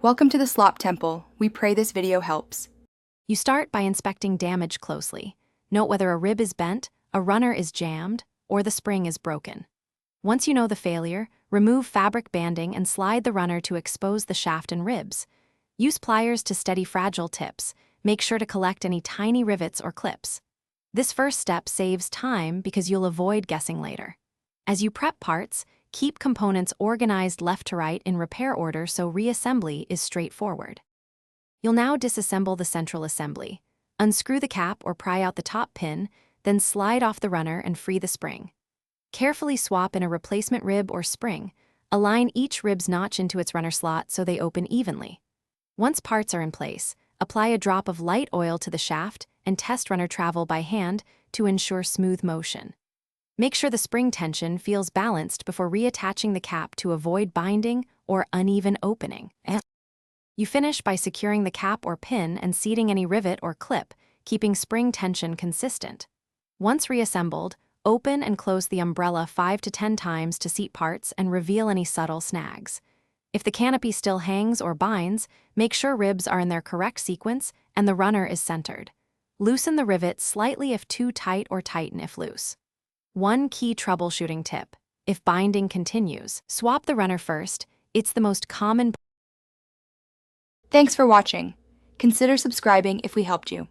Welcome to the Slop Temple. We pray this video helps. You start by inspecting damage closely. Note whether a rib is bent, a runner is jammed, or the spring is broken. Once you know the failure, remove fabric banding and slide the runner to expose the shaft and ribs. Use pliers to steady fragile tips. Make sure to collect any tiny rivets or clips. This first step saves time because you'll avoid guessing later. As you prep parts, keep components organized left to right in repair order so reassembly is straightforward. You'll now disassemble the central assembly. Unscrew the cap or pry out the top pin, then slide off the runner and free the spring. Carefully swap in a replacement rib or spring. Align each rib's notch into its runner slot so they open evenly. Once parts are in place, apply a drop of light oil to the shaft and test runner travel by hand to ensure smooth motion. Make sure the spring tension feels balanced before reattaching the cap to avoid binding or uneven opening. You finish by securing the cap or pin and seating any rivet or clip, keeping spring tension consistent. Once reassembled, open and close the umbrella 5 to 10 times to seat parts and reveal any subtle snags. If the canopy still hangs or binds, make sure ribs are in their correct sequence and the runner is centered. Loosen the rivet slightly if too tight or tighten if loose. One key troubleshooting tip: if binding continues, swap the runner first. It's the most common. Thanks for watching. Consider subscribing if we helped you.